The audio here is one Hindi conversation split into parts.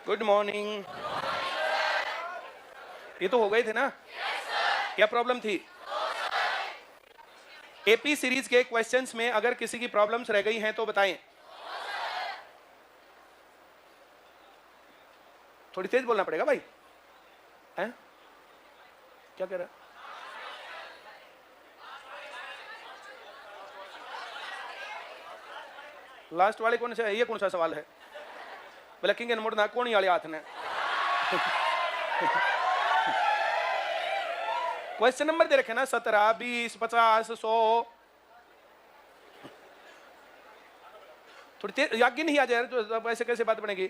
Good morning. ये तो हो गए थे ना? क्या प्रॉब्लम थी? एपी सीरीज के क्वेश्चंस में अगर किसी की प्रॉब्लम्स रह गई हैं तो बताएं। थोड़ी तेज बोलना पड़ेगा भाई। हैं? क्या कह रहा है? लास्ट वाले कौन सा है? ये कौन सा सवाल है? ब्लैकिंग एंड मोड़ना कौन वाले हाथ ने? क्वेश्चन नंबर दे रखे ना 17, 20, 50, 100। थोड़ी तेज याद नहीं आ जाए तो ऐसे कैसे बात बनेगी?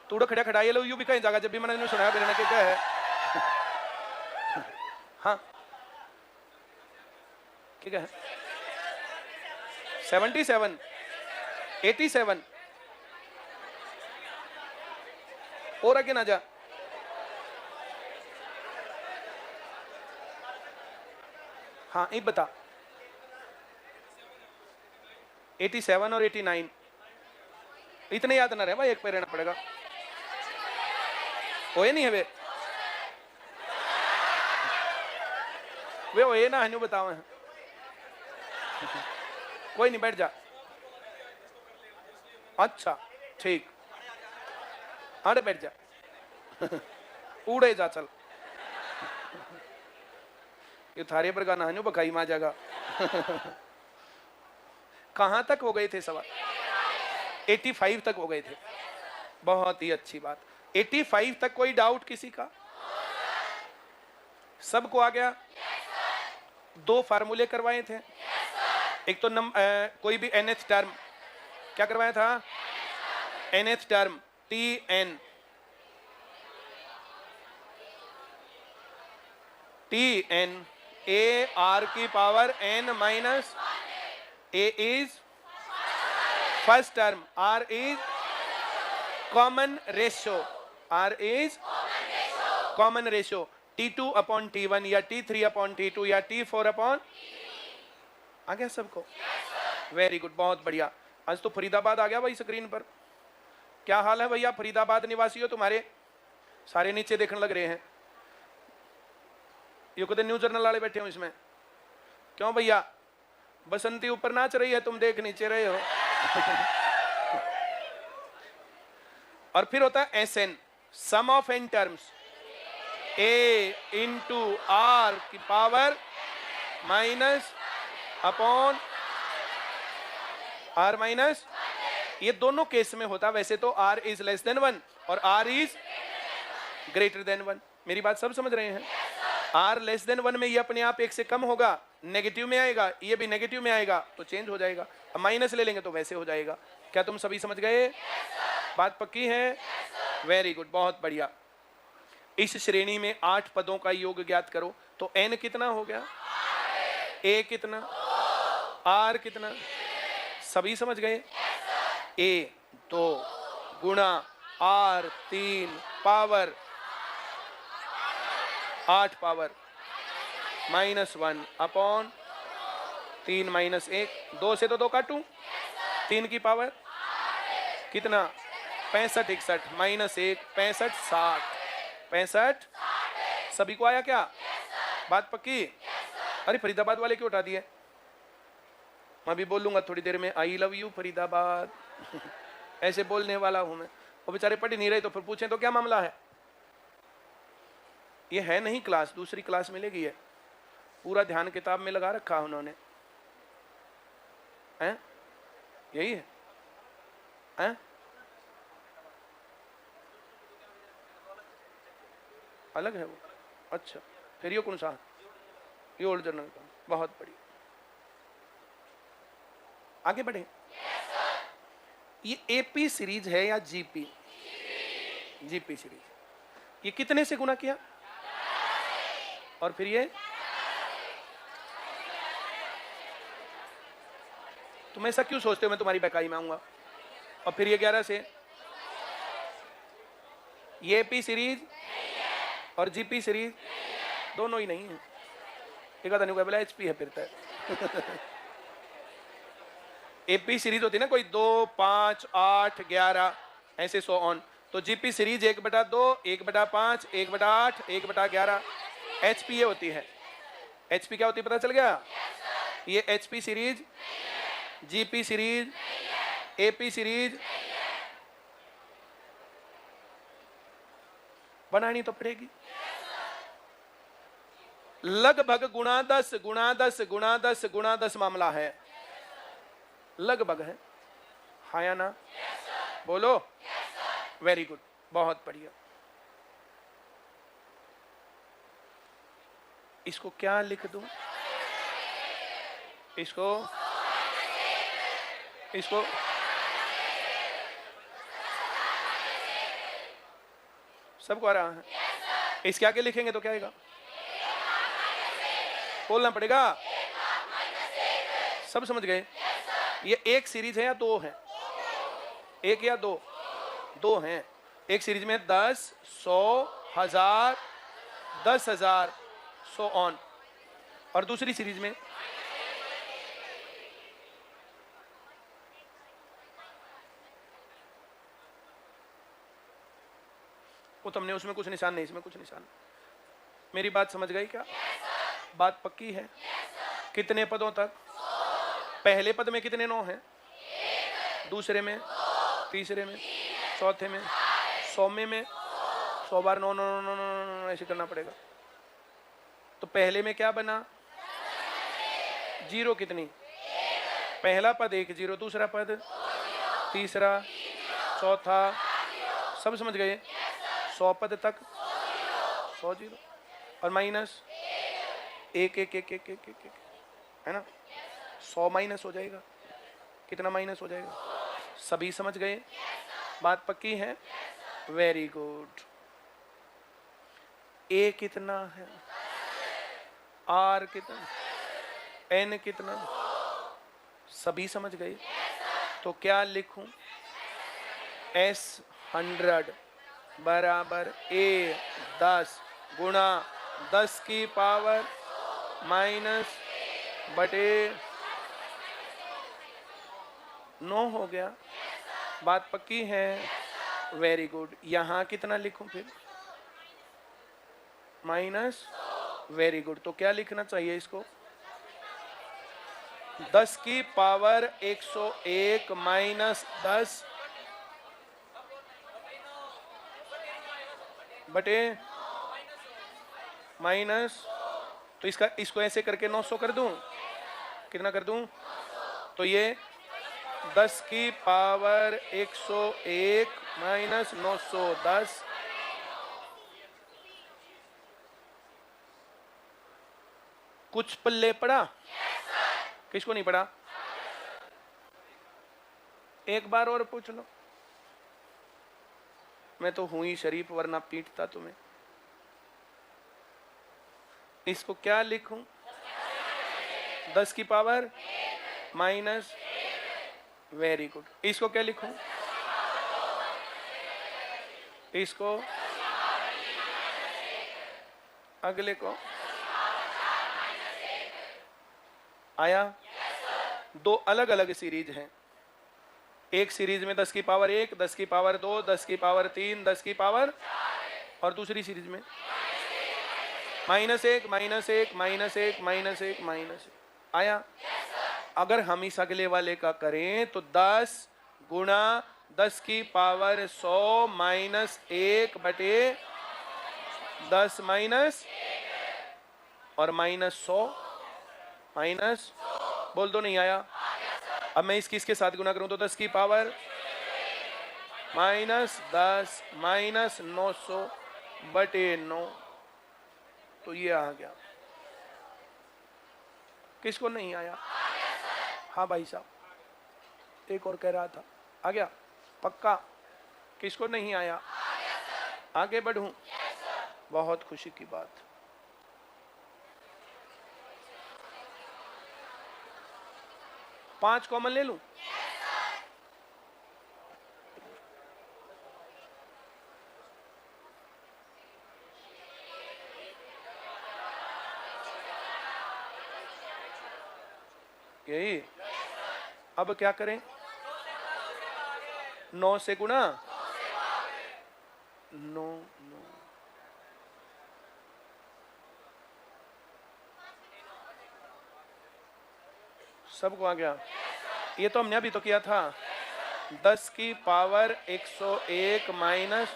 तूड़ा खड़ा खड़ा ये लो यू भी कहीं जाएगा। जब भी मैंने सुनाया मेरे ने क्या है? हाँ क्या है? 77, 87 और आगे ना जा। हाँ एक बता। 87 और 89 इतने याद ना रहे भाई, एक पे रहना पड़ेगा। ओए नहीं है वे ओए ना हनु बताओ। कोई नहीं बैठ जा। अच्छा ठीक, अरे बैठ जा। उड़े जा चल। ये थारे पर गाना हनु बखाई मा जाएगा। कहां तक हो गए थे सवाल? 85 तक हो गए थे। बहुत ही अच्छी बात। 85 तक कोई डाउट किसी का? सबको आ गया? दो फार्मूले करवाए थे। एक तो कोई भी nth टर्म क्या करवाया था? nth term tn, tn a r की power n minus a is first term, r is common ratio, r is common ratio. t2 upon t1 या t3 अपॉन t2 या t4 अपॉन। आ गया सबको? वेरी गुड, बहुत बढ़िया। आज तो फरीदाबाद आ गया भाई स्क्रीन पर। क्या हाल है भैया फरीदाबाद निवासी हो तुम्हारे? सारे नीचे देखने लग रहे हैं। ये कदे न्यूज जर्नल वाले बैठे हो इसमें। क्यों भैया? बसंती ऊपर नाच रही है, तुम देख नीचे रहे हो। और फिर होता है SN, sum of n terms, a into r की power minus upon r minus. ये दोनों केस में होता। वैसे तो r इज लेस देन 1 और r इज ग्रेटर देन 1। मेरी बात सब समझ रहे हैं? r लेस देन 1 में ये अपने आप एक से कम होगा, नेगेटिव में आएगा, ये भी नेगेटिव में आएगा तो चेंज हो जाएगा। अब माइनस ले लेंगे तो वैसे हो जाएगा। क्या तुम सभी समझ गए? बात पक्की है? वेरी गुड, बहुत बढ़िया। इस श्रेणी में 8 पदों का योग ज्ञात करो। तो n कितना हो गया? a कितना? r कितना? सभी समझ गए? a 2 गुणा r 3 power 8 power minus 1 upon 3 minus 1। 2 से तो 2 काटूं, 3 की पावर कितना? 65 61 माइनस 1 65 60 65। सभी को आया क्या? बात पक्की? अरे फरीदाबाद वाले क्यों उठा दिए? मैं भी बोलूंगा थोड़ी देर में, आई लव यू फरीदाबाद। ऐसे बोलने वाला हूं मैं। वो बेचारे पढ़ नहीं रहे तो फिर पूछें तो क्या मामला है? ये है नहीं क्लास, दूसरी क्लास मिलेगी। है पूरा ध्यान किताब में लगा रखा उन्होंने। हैं? यही है? हैं? अलग है वो? अच्छा फिर ये कौन सा? ये ओल्ड जर्नल का। बहुत बढ़िया, आगे बढ़े। ये एपी सीरीज है या जीपी? GP series. ये कितने से गुना किया? और फिर ये तुम ऐसा क्यों सोचते हो मैं तुम्हारी बेकाई में आऊंगा? और फिर ये 11 से। ये एपी सीरीज और जीपी सीरीज दोनों ही नहीं है। एक आधा नहीं बोला एचपी है फिर तक। एपी सीरीज होती है ना कोई 2 5 8 11 ऐसे 100 ऑन। तो जीपी सीरीज 1/2, 1/5, 1/8, 1/11 एचपी ये होती है। एचपी क्या होती है पता चल गया? ये HP series, GP series, AP series बनानी तो पड़ेगी। लगभग गुणा 10 गुणा 10 गुणा 10 गुणा 10 मामला है, लगभग है, हाँ या ना? बोलो। वेरी गुड, बहुत बढ़िया। इसको क्या लिख दूं? इसको सबको आ रहा है? इसके आगे लिखेंगे तो क्या आएगा? बोलना पड़ेगा। सब समझ गए? ये एक सीरीज है या दो है? एक या दो? दो हैं। एक सीरीज में 10, 100, 1000, 10,000, सो ऑन। और दूसरी सीरीज में वो तुमने उसमें कुछ निशान नहीं, इसमें कुछ निशान। मेरी बात समझ गई क्या? बात पक्की है? कितने पदों तक? पहले पद में कितने 9 हैं? दूसरे में, तीसरे में, चौथे में, 100वें में 100 बार 9 9 9 9 ऐसे करना पड़ेगा। तो पहले में क्या बना? 0 कितनी? पहला पद 1 0, दूसरा पद, तीसरा, चौथा, सब समझ गए? 100 पद तक 100 0 और माइनस 1 1 1 1 1 1 है ना? 100 माइनस हो जाएगा। कितना माइनस हो जाएगा? सभी समझ गए? बात पक्की है? Very good. ए कितना है? आर कितना? एन कितना? सभी समझ गए? तो क्या लिखूं? S100 बराबर A 10 गुणा 10 की पावर माइनस बटे 9 हो गया। बात पक्की है? Very good. यहां कितना लिखूं फिर? माइनस। Very good. तो क्या लिखना चाहिए इसको? 10 की पावर 101 माइनस 10 बटे माइनस, तो इसको ऐसे करके 900 कर दूं। कितना कर दूं? तो ये 10 की पावर 101 माइनस 910 कुछ पल्ले पड़ा? किसको नहीं पड़ा? एक बार और पूछ लो। मैं तो हूं ही शरीफ, वरना पीटता तुम्हें। इसको क्या लिखूं? 10 की पावर माइनस। Very good. इसको क्या लिखूं? इसको अगले को आया? दो अलग अलग सीरीज हैं। एक सीरीज में 10 की पावर 1, 10 की पावर 2, 10 की पावर 3, 10 की पावर, और दूसरी सीरीज में -1 -1 -1 -1 -1 आया? अगर हम इस अगले वाले का करें तो 10 गुणा 10 की पावर 100 माइनस 1 बटे 10 माइनस और -100 माइनस, बोल दो नहीं आया? अब मैं इसके साथ गुना करूं तो 10 की पावर -10 माइनस 900 बटे 9, तो ये आ गया। किसको नहीं आया? हाँ भाई साहब, एक और कह रहा था। आ गया? पक्का? किसको नहीं आया? आगे बढ़ूं? बहुत खुशी की बात। पांच कॉमन ले लूं? यही। अब क्या करें? 9 से गुणा नो नो, सबको आ गया? ये तो हमने अभी तो किया था। 10 की पावर 101 माइनस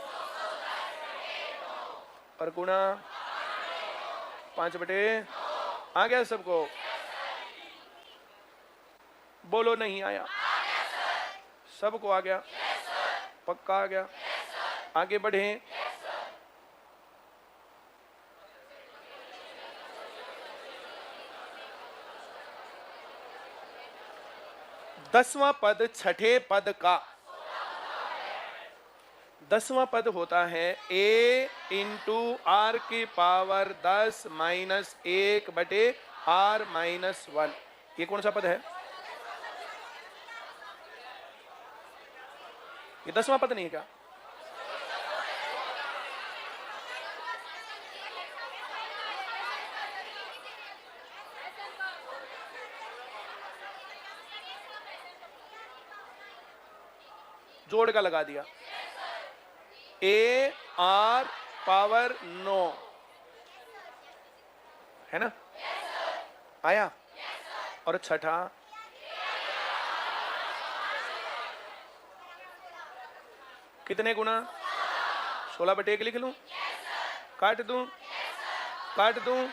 और गुणा 5/, आ गया सबको? बोलो नहीं आया? सबको आ गया? पक्का आ गया? आगे बढ़े। दसवां पद छठे पद का 10वां पद होता है a इंटू आर की पावर 10 माइनस 1/r-1। ये कौन सा पद है? ये 10वां पद नहीं है क्या? जोड़ का लगा दिया। AR पावर 9 है ना? आया? और छठा कितने गुना? 16/1 लिख लूं? काट दूं? काट दूं?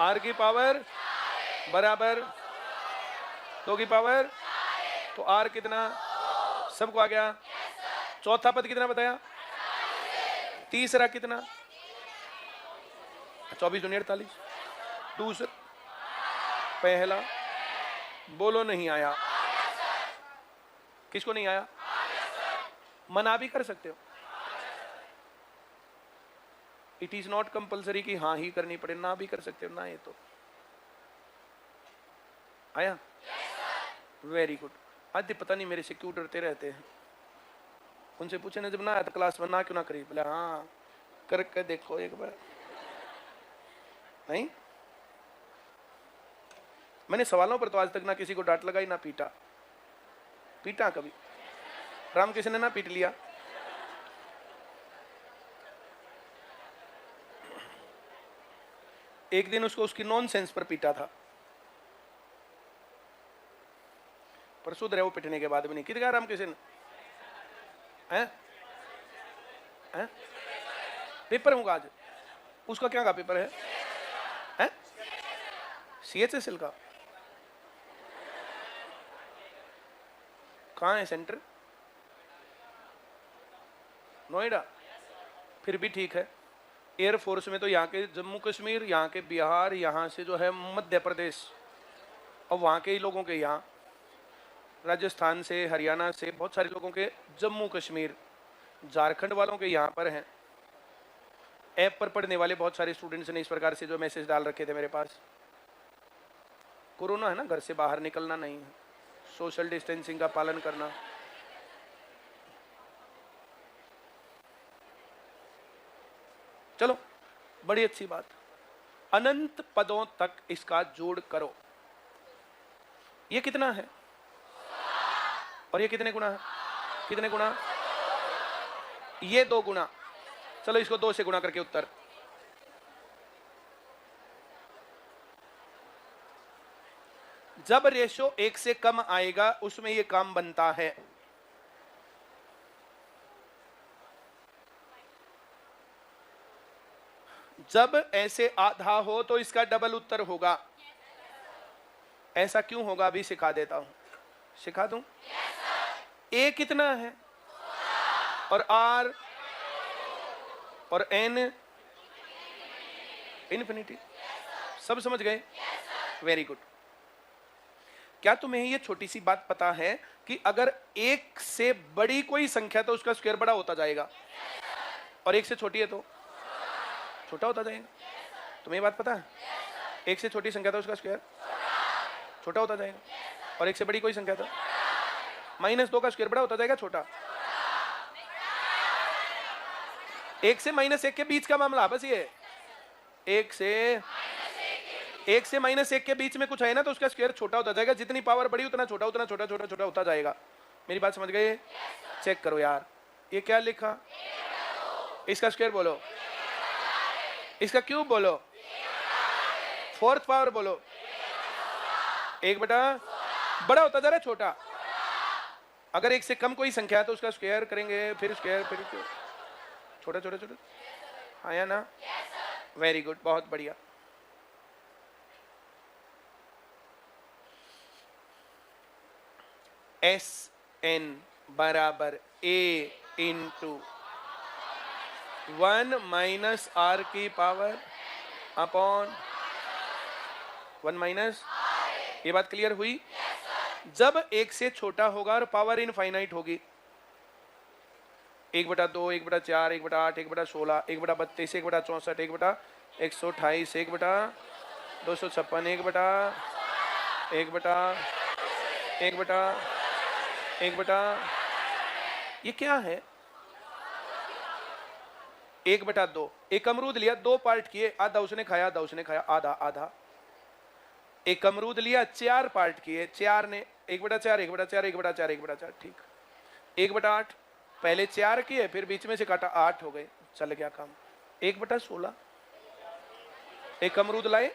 R की पावर बराबर 2 की पावर, तो R कितना? सबको आ गया? चौथा पद कितना बताया? तीसरा कितना? 24 दूनी 48। दूसरा पहला, बोलो नहीं आया? किसको नहीं आया? मना भी कर सकते हो। इट इज नॉट कंपल्सरी कि हाँ ही करनी पड़े, ना भी कर सकते हो ना। ये तो आया? Very good. आधे पता नहीं मेरे से क्यों डरते रहते हैं। उनसे पूछे ना, जब ना आया तो क्लास में ना क्यों ना करी? बोले हाँ करके देखो एक बार। नहीं, मैंने सवालों पर तो आज तक ना किसी को डांट लगाई ना पीटा। पीटा कभी? रामकृष्ण ने ना पीट लिया? एक दिन उसको उसकी नॉनसेंस पर पीटा था, पर सुधरे वो पिटने के बाद भी नहीं। किधर रामकृष्ण है? पेपर होगा आज उसका? क्या का पेपर है? हैं? CHSL का? कहाँ है सेंटर? नोएडा? फिर भी ठीक है। एयरफोर्स में तो यहाँ के जम्मू कश्मीर, यहाँ के बिहार, यहाँ से जो है मध्य प्रदेश, और वहाँ के ही लोगों के यहाँ राजस्थान से, हरियाणा से, बहुत सारे लोगों के जम्मू कश्मीर, झारखंड वालों के यहाँ पर हैं। ऐप पर पढ़ने वाले बहुत सारे स्टूडेंट्स ने इस प्रकार से जो मैसेज डाल रखे थे मेरे पास। कोरोना है ना, घर से बाहर निकलना नहीं है, सोशल डिस्टेंसिंग का पालन करना। चलो बड़ी अच्छी बात। अनंत पदों तक इसका जोड़ करो। ये कितना है? और ये कितने गुना है? कितने गुना? ये 2 गुना। चलो इसको 2 से गुना करके उत्तर। जब रेशो 1 से कम आएगा उसमें ये काम बनता है। जब ऐसे आधा हो तो इसका डबल उत्तर होगा। ऐसा क्यों होगा अभी सिखा देता हूं। सिखा दूं? A कितना है? और R और N इन्फिनिटी। सब समझ गए? Very good. क्या तुम्हें ये छोटी सी बात पता है कि अगर 1 से बड़ी कोई संख्या तो उसका स्क्वायर बड़ा होता जाएगा, और 1 से छोटी है तो छोटा होता जाएगा? तुम्हें ये बात पता है? 1 से छोटी संख्या तो उसका स्क्वायर छोटा होता जाएगा, और 1 से बड़ी कोई संख्या तो -2 का स्क्वायर बड़ा होता जाएगा छोटा। 1 से -1 के बीच का मामला बस ये। 1 से -1 के बीच में कुछ है ना तो उसका स्क्वायर छोटा होता जाएगा। जितनी पावर बड़ी उतना छोटा, उतना छोटा छोटा छोटा होता जाएगा। मेरी बात समझ गए? चेक करो यार, ये क्या लिखा? इसका स्क्वायर बोलो, इसका क्यूब बोलो, फोर्थ पावर बोलो, 1 बटा, बड़ा होता जा रहा है छोटा। अगर 1 से कम कोई संख्या है तो उसका स्क्वायर करेंगे, फिर स्क्वायर, फिर छोटा छोटा छोटा। हाँ या ना? वेरी गुड, बहुत बढ़िया। एस एन बराबर ए इंटू 1 माइनस आर की पावर अपॉन 1 माइनस। ये बात क्लियर हुई? जब 1 से छोटा होगा और पावर इनफाइनाइट होगी, 1 बटा 2, 1 बटा 4, 1 बटा 8, 1 बटा 16, 1 बटा 32, 1 बटा 64, 1 बटा 128, 1 बटा 256, 1 बटा 1 बटा 1 बटा 1 बटा, ये क्या है? 1 बटा 2। एक अमरूद लिया, 2 पार्ट किए, आधा उसने खाया, आधा उसने खाया, आधा आधा। एक अमरूद लिया, 4 पार्ट किए, 4 ने, 1 बटा 4, 1 बटा 4, 1 बटा 4, 1 बटा 4, ठीक। 1 बटा 8, पहले 4 किए, फिर बीच में से काटा, 8 हो गए, चल गया काम। 1 बटा 16, एक अमरूद लाए,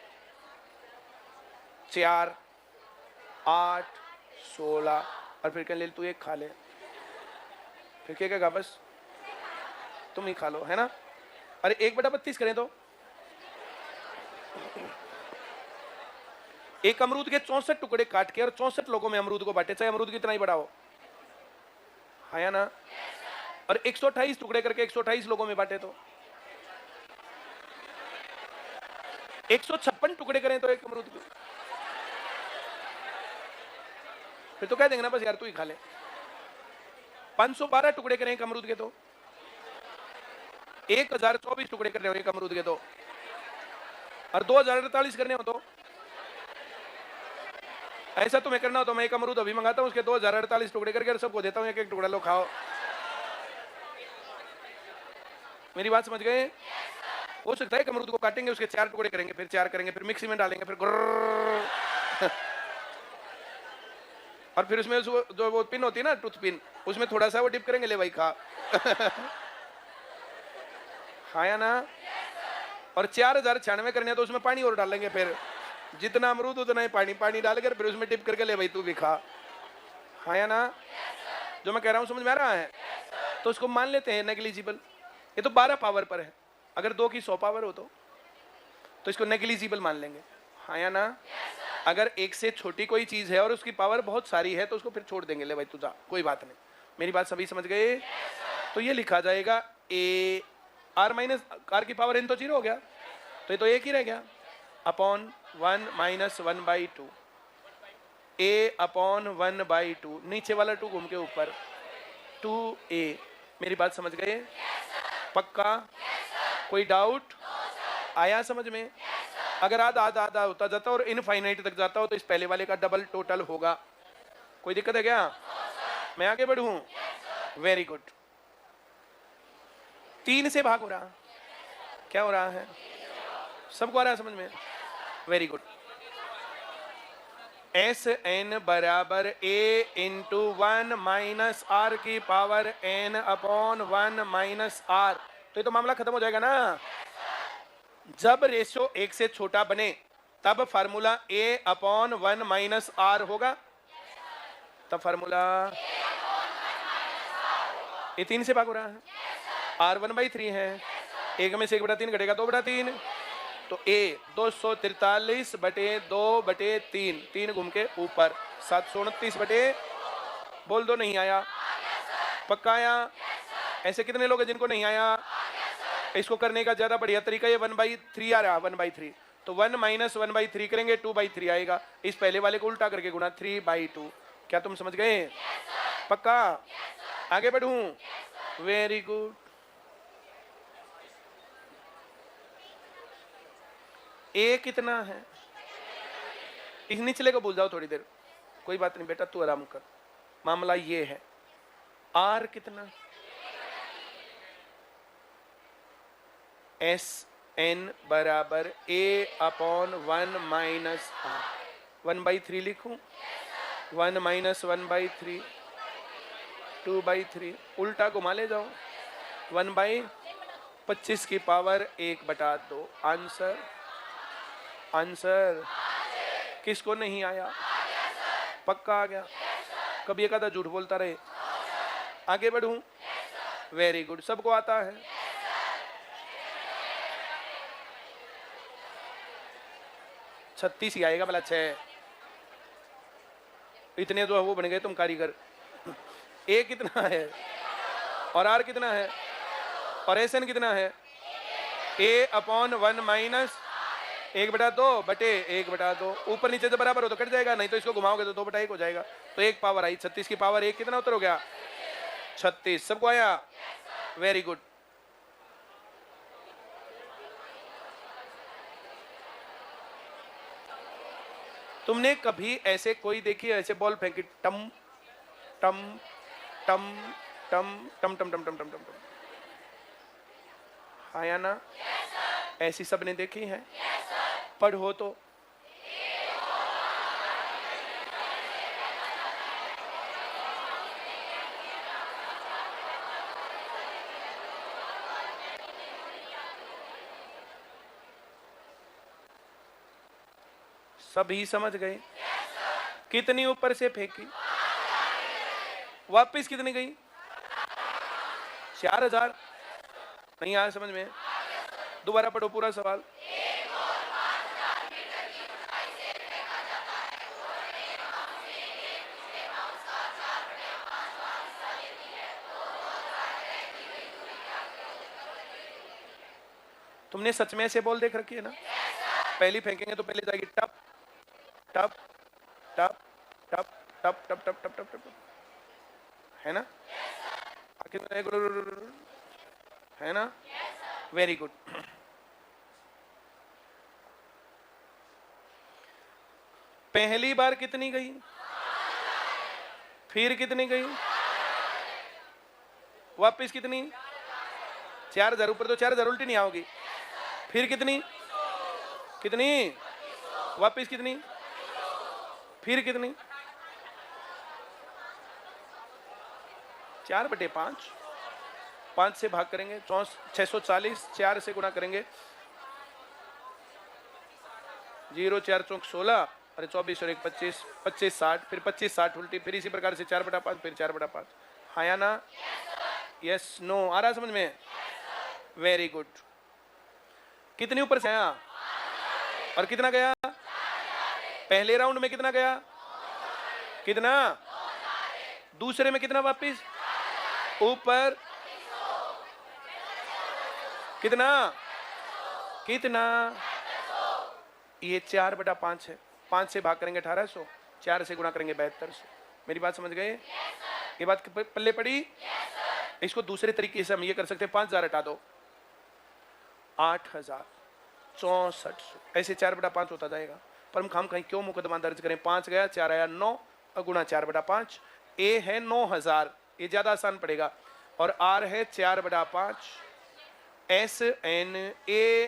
4, 8, 16, और फिर कह ले तू एक खा ले, फिर क्या कहेगा? बस तुम ही खा लो, है ना? अरे 1 बटा 32 करें तो एक अमरूद के 64 टुकड़े काट के और 64 लोगों में अमरूद को बांटे, चाहे अमरूद कितना ही बड़ा हो, है या ना? और 128 टुकड़े करके 128 लोगों में बांटे तो 156 टुकड़े करें तो एक अमरूद के, फिर तो कह देंगे ना बस यार तू ही खा ले। 512 टुकड़े करें एक अमरूद के तो 1024 टुकड़े करने हो एक अमरूद के तो, और 2048 करने हो तो, ऐसा तुम्हें करना हो तो मैं एक अमरूद अभी मंगाता हूं, उसके 2048 टुकड़े करके सबको देता हूं, एक एक टुकड़ा लो खाओ। मेरी बात समझ गए? हो सकता है एक अमरूद को काटेंगे, उसके 4 टुकड़े करेंगे, फिर 4 करेंगे, फिर मिक्सी में डालेंगे, फिर और फिर उसमें जो वो पिन होती है ना, टूथ पिन, उसमें थोड़ा सा वो डिप करेंगे, ले भाई खा। हाँ या ना? और 4096 करने हैं तो उसमें पानी और डालेंगे, फिर जितना अमरूद उतना ही पानी, पानी डालकर फिर उसमें डिप करके ले भाई तू भी खा। हाँ या ना? जो मैं कह रहा हूं समझ में आ रहा है? तो उसको मान लेते हैं नेग्लिजिबल। ये तो 12 पावर पर है, अगर 2 की 100 पावर हो तो इसको नेग्लिजिबल मान लेंगे। हाँ या ना? अगर 1 से छोटी कोई चीज है और उसकी पावर बहुत सारी है तो उसको फिर छोड़ देंगे, ले भाई तू जा, कोई बात नहीं। मेरी बात सभी समझ गए? तो ये लिखा जाएगा ए आर माइनस आर की पावर n तो 0 हो गया, तो ये तो एक ही रह गया, अपॉन 1 माइनस 1/2 a अपॉन 1/2, नीचे वाला 2 घूम के ऊपर 2a। मेरी बात समझ गए? पक्का? कोई डाउट आया समझ में? अगर आधा आधा आधा होता जाता और इनफाइनाइट तक जाता हो तो इस पहले वाले का डबल टोटल होगा। कोई दिक्कत है क्या? मैं आगे बढ़ूं? Very good. 3 से भाग हो रहा, क्या हो रहा है? सबको आ रहा है समझ में? Very good. एस एन बराबर ए इंटू 1 माइनस आर की power n upon 1 minus R. तो ये तो मामला खत्म हो जाएगा ना। जब रेशो 1 से छोटा बने तब formula a upon 1 minus R होगा, तब फार्मूला ये 3 से भाग हो रहा है, r 1/3 है, 1 में से 1/3 घटेगा 2/3, तो a 243/2/3, 3 घूम के ऊपर 729 बटे, बोल दो नहीं आया? पक्का आया? ऐसे कितने लोग हैं जिनको नहीं आया? इसको करने का ज्यादा बढ़िया तरीका ये 1/3 आ रहा है, 1/3, तो 1 माइनस 1/3 करेंगे 2/3 आएगा, इस पहले वाले को उल्टा करके गुणा 3/2। क्या तुम समझ गए? पक्का? आगे बढ़ूं? Very good. ए कितना है? इस निचले को भूल जाओ थोड़ी देर, कोई बात नहीं बेटा, तू आराम कर। मामला ये है, आर कितना? एस एन बराबर ए अपॉन 1 माइनस आर। 1/3 लिखूं? 1 माइनस 1/3, 2/3, उल्टा घुमा ले जाओ, 1/, 25 की पावर 1/2। आंसर आंसर किसको नहीं आया? पक्का आ गया? कभी एक आधा झूठ बोलता रहे। आगे बढ़ूं? वेरी गुड, सबको आता है। छत्तीस ही आएगा भला, 6। इतने तो वो बन गए तुम कारीगर। ए कितना है और आर कितना है और एस एन कितना है? A/1 माइनस 1/2 बटे 1/2। ऊपर नीचे से बराबर हो तो कट जाएगा, नहीं तो इसको घुमाओगे तो 2/1 हो जाएगा। तो 1 पावर आई, 36 की पावर 1 कितना उत्तर हो गया? 36। सबको आया? Very good. तुमने कभी ऐसे कोई देखी है ऐसे बॉल फेंकी, टम टम टम टम टम टम टम टम टम टम? हाँ या ना? ऐसी सबने देखी है? पढ़ो तो। सभी समझ गए? कितनी ऊपर से फेंकी? वापस कितनी गई? 4000। नहीं आया समझ में? दोबारा पढ़ो पूरा सवाल। तुमने सच में ऐसे बॉल देख रखी है ना? पहली फेंकेंगे तो पहले जाएगी टप टप टप टप टप टप टप टप टप टप, है ना? है ना? Very good. पहली बार कितनी गई? फिर कितनी गई? वापिस कितनी? 4000। ऊपर तो 4000 उल्टी नहीं आओगी। फिर कितनी? कितनी? वापिस कितनी? फिर कितनी? 4/5। 5 से भाग करेंगे 640, 4 से गुणा करेंगे 0 4 चौक 16, अरे 24 और 1 25, 25 60, फिर 25 60 उल्टी, फिर इसी प्रकार से 4/5, फिर 4/5। हाँ या ना? Yes no? आ रहा समझ में? Very good. कितनी ऊपर से आया और कितना गया? पहले राउंड में कितना गया? कितना? दूसरे में कितना वापिस? ऊपर कितना? कितना? ये 4/5 है। 5 से भाग करेंगे 1800, 4 से गुणा करेंगे 7200। मेरी बात समझ गए? ये बात पल्ले पड़ी? इसको दूसरे तरीके से हम ये कर सकते हैं, 5000 हटा दो, 8000, 6400, ऐसे 4/5 होता जाएगा। पर हम खाम कहीं क्यों मुकदमा दर्ज करें? 5 गया, 4 आया, 9 और गुणा 4/5। ए है 9000, ये ज्यादा आसान पड़ेगा, और आर है 4/5। SNA/1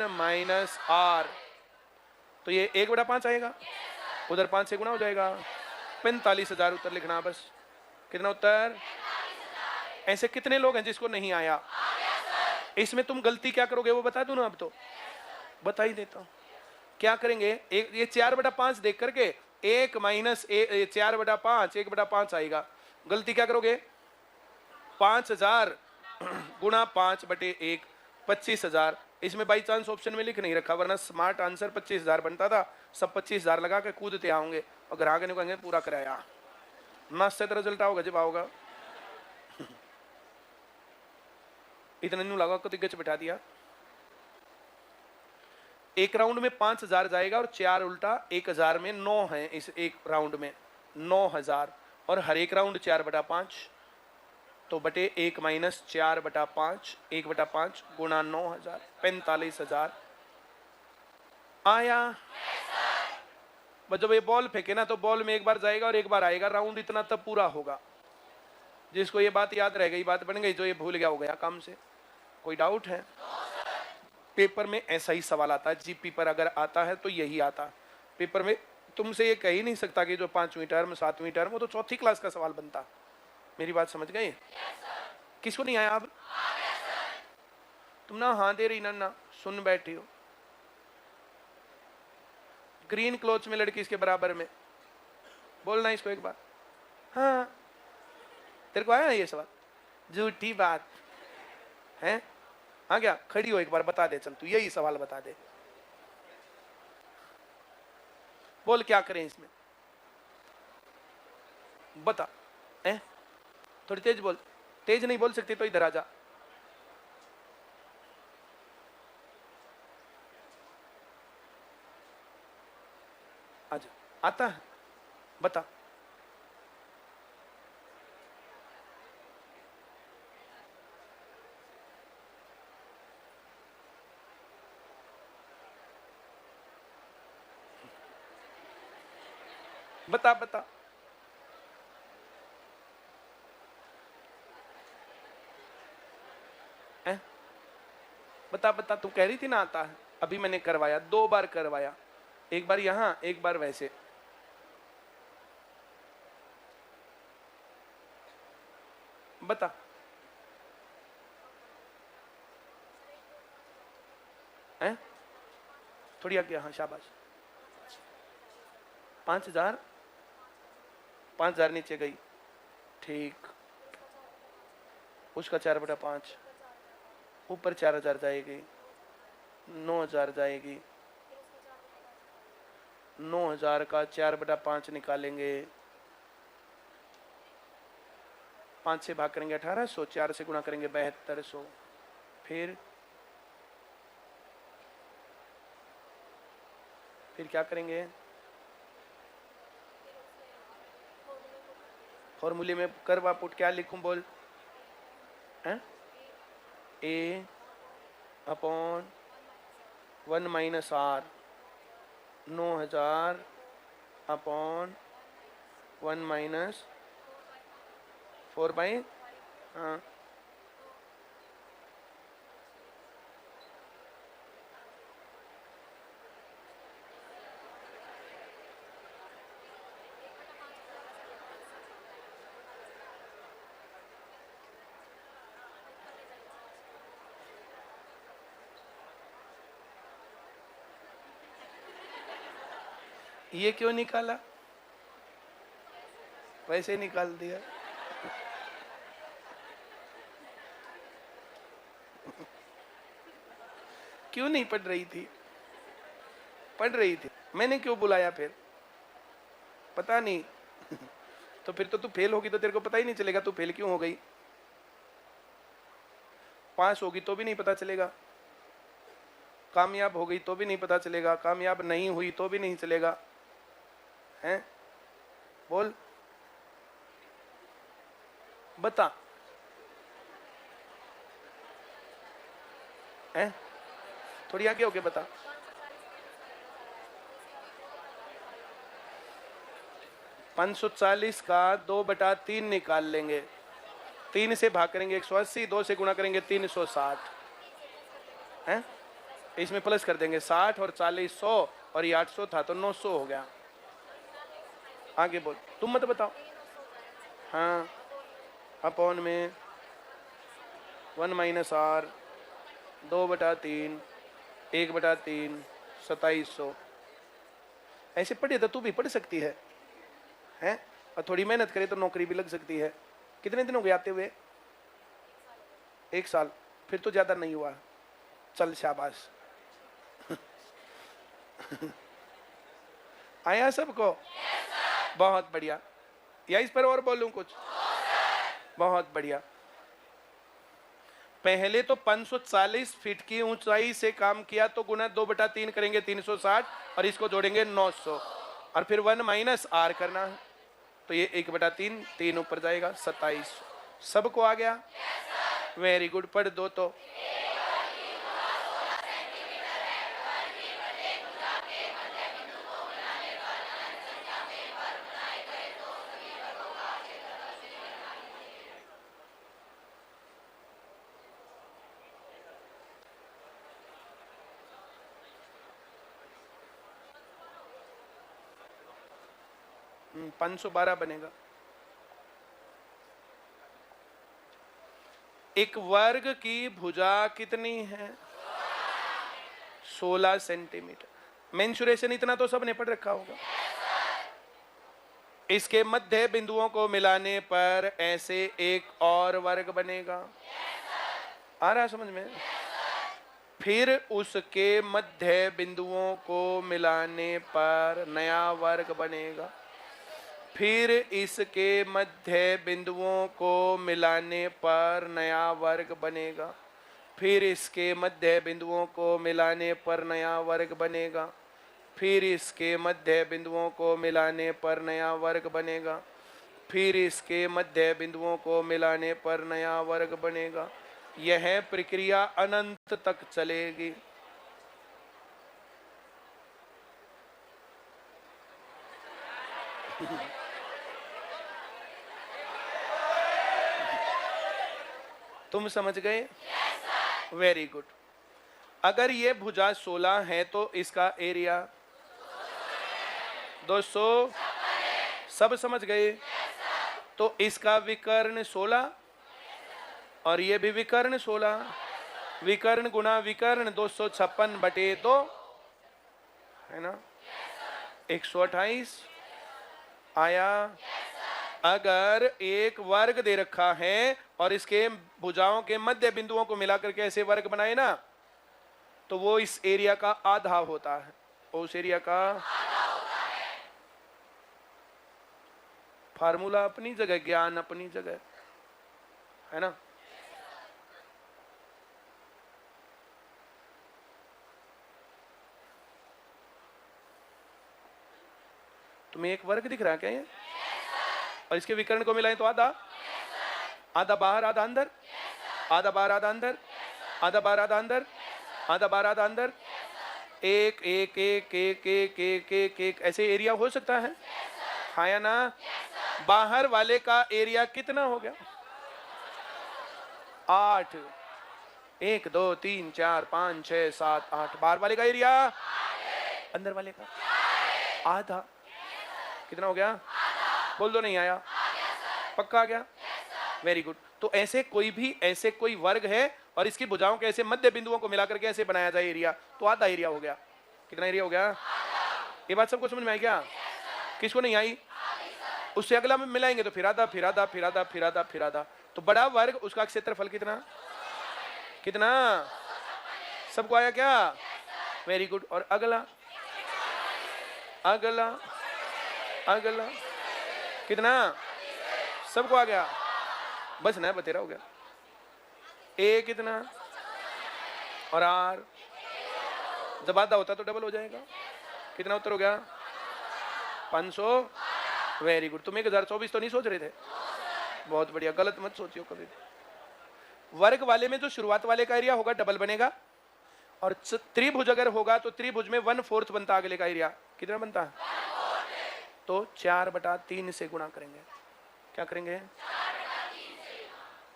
माइनस आर, तो ये 1/5 आएगा। उधर 5 से गुणा हो जाएगा, 45,000 उत्तर लिखना बस। कितना उत्तर? ऐसे कितने लोग हैं जिसको नहीं आया? इसमें तुम गलती क्या करोगे वो बता दूं ना? अब तो बता ही देता हूं। क्या करेंगे? एक ये 4/5 देख करके 1 माइनस 4/5, 1/5 आएगा। गलती क्या करोगे? 5000 गुणा 5/1, 25,000। इसमें बाई चांस ऑप्शन में लिख नहीं रखा, वरना स्मार्ट आंसर 25,000 बनता था। सब 25,000 लगा के कूदते आओगे और ग्राहक ने कहेंगे पूरा कराया। मस्त से रिजल्ट आओगे जब आओगा। इतने नहीं लगा को दिग्गज बिठा दिया। एक राउंड में 5000 जाएगा और 4 उल्टा 1000 में 9 है। इस एक राउंड में 9000, और हर एक राउंड 4/5, तो बटे 1 माइनस 4/5, 1/5 गुणा 9000, 45,000 आया। बस जब ये बॉल फेंके ना तो बॉल में एक बार जाएगा और एक बार आएगा, राउंड इतना तब पूरा होगा। जिसको ये बात याद रह गई, बात बन गई, जो ये भूल गया हो गया काम से। कोई डाउट है? पेपर में ऐसा ही सवाल आता है। जीपी पर अगर आता है तो यही आता है। पेपर में तुमसे ये कह ही नहीं सकता कि जो 5वीं टर्म 7वीं टर्म, वो तो चौथी क्लास का सवाल बनता। मेरी बात समझ गए? किसको नहीं आया? अब तुम ना हाँ दे रही ना सुन बैठी हो। ग्रीन क्लोथ्स में लड़की इसके बराबर में, बोलना इसको एक बार। हाँ, तेरे को आया ना ये सवाल? झूठी बात है। हाँ क्या, खड़ी हो एक बार बता दे, चल तू यही सवाल बता दे। बोल क्या करें इसमें, बता। थोड़ी तेज बोल। तेज नहीं बोल सकती तो इधर आ जा। आजा, आता है, बता। बता बता। बता बता, तू कह रही थी ना आता है। अभी मैंने करवाया, 2 बार करवाया, एक बार यहां एक बार वैसे। बता। हैं? थोड़ी आगे, हाँ शाबाश। 5,000, 5,000 नीचे गई, ठीक। उसका 4/5, ऊपर 4,000 जाएगी, 9,000 जाएगी। 9,000 का 4/5 निकालेंगे, 5 से भाग करेंगे 1,800, 4 से गुणा करेंगे 7,200। फिर क्या करेंगे? फॉर्मूले में करवा पुट, क्या लिखूं बोल? A upon 1 minus R, 9,000 upon 1 minus 4/, हाँ ये क्यों निकाला? वैसे निकाल दिया। क्यों नहीं पढ़ रही थी? पढ़ रही थी, मैंने क्यों बुलाया फिर? पता नहीं। तो फिर तो तू फेल होगी तो तेरे को पता ही नहीं चलेगा तू फेल क्यों हो गई। पास होगी तो भी नहीं पता चलेगा, कामयाब हो गई तो भी नहीं पता चलेगा, कामयाब नहीं हुई तो भी नहीं चलेगा। हैं? बोल, बता। हैं? थोड़ी आगे होके बता। 540 का 2/3 निकाल लेंगे, 3 से भाग करेंगे 180, 2 से गुणा करेंगे 360। हैं? इसमें प्लस कर देंगे 60 और 40 100, और ये 800 था तो 900 हो गया। आगे बोल, तुम मत बताओ। हाँ, अपॉन में 1 माइनस R, 2/3, 1/3, 2700। ऐसे पढ़े तो तू भी पढ़ सकती है, हैं? और थोड़ी मेहनत करे तो नौकरी भी लग सकती है। कितने दिन हो गए आते हुए? 1 साल। फिर तो ज्यादा नहीं हुआ, चल शाबाश। आया सबको? बहुत बढ़िया। या इस पर और बोलूं कुछ? बहुत बढ़िया। पहले तो 540 फीट की ऊंचाई से काम किया तो गुना 2/3 करेंगे 360, और इसको जोड़ेंगे 900, और फिर 1 माइनस R करना है, तो ये 1/3, 3 ऊपर जाएगा 2700। सबको आ गया? Very good. पढ़ दो तो। हम्म, 512 बनेगा। एक वर्ग की भुजा कितनी है? 16 सेंटीमीटर। मेंसुरेशन इतना तो सबने पढ़ रखा होगा। इसके मध्य बिंदुओं को मिलाने पर ऐसे एक और वर्ग बनेगा। आ रहा समझ में? फिर उसके मध्य बिंदुओं को मिलाने पर नया वर्ग बनेगा। फिर इसके मध्य बिंदुओं को मिलाने पर नया वर्ग बनेगा। फिर इसके मध्य बिंदुओं को मिलाने पर नया वर्ग बनेगा। फिर इसके मध्य बिंदुओं को मिलाने पर नया वर्ग बनेगा। फिर इसके मध्य बिंदुओं को मिलाने पर नया वर्ग बनेगा। यह प्रक्रिया अनंत तक चलेगी। तुम समझ गए? Very good. अगर ये भुजा 16 है तो इसका एरिया 200। सब समझ गए? तो इसका विकर्ण 16 और ये भी विकर्ण 16। विकर्ण गुना विकर्ण 256/2 है ना, 128 आया। अगर एक वर्ग दे रखा है और इसके भुजाओं के मध्य बिंदुओं को मिलाकर के ऐसे वर्ग बनाए ना, तो वो इस एरिया का आधा होता है। उस एरिया का फार्मूला अपनी जगह, ज्ञान अपनी जगह, है ना। तुम्हें एक वर्ग दिख रहा है क्या ये? और इसके विकर्ण को मिलाएं तो आधा, आधा बाहर आधा अंदर, आधा बाहर आधा अंदर, आधा बाहर आधा अंदर, आधा बाहर आधा अंदर, एक एक एक एक एक एक एक एक ऐसे एरिया हो सकता है, हाँ या ना? बाहर वाले का एरिया कितना हो गया? 8। 1 2 3 4 5 6 7 8। बाहर वाले का एरिया, अंदर वाले का आधा। कितना हो गया? बोल दो, नहीं आया? पक्का आ गया? Very good. तो ऐसे कोई वर्ग है और इसकी भुजाओं के ऐसे मध्य बिंदुओं को मिलाकर के ऐसे बनाया जाए एरिया, तो आधा एरिया हो गया। कितना एरिया हो गया? ये बात सबको समझ में आई क्या? किसको नहीं आई? उससे अगला में मिलाएंगे तो फिर आधा, फिर आधा, फिर आधा, फिर आधा, फिर आधा। तो बड़ा वर्ग, उसका क्षेत्रफल कितना? कितना? सबको आया क्या? Very good. और अगला, अगला, अगला कितना? सबको आ गया? बस ना बतेरा हो गया। ए कितना? और आर जब आधा होता तो डबल हो जाएगा। कितना उत्तर हो गया? 500। Very good. तुम 1024 तो नहीं सोच रहे थे? बहुत बढ़िया, गलत मत सोचियो कभी। वर्ग वाले में जो शुरुआत वाले का एरिया होगा डबल बनेगा, और त्रिभुज अगर होगा तो त्रिभुज में 1/4 बनता अगले का एरिया। कितना बनता है? तो 4/3 से गुणा करेंगे। क्या करेंगे?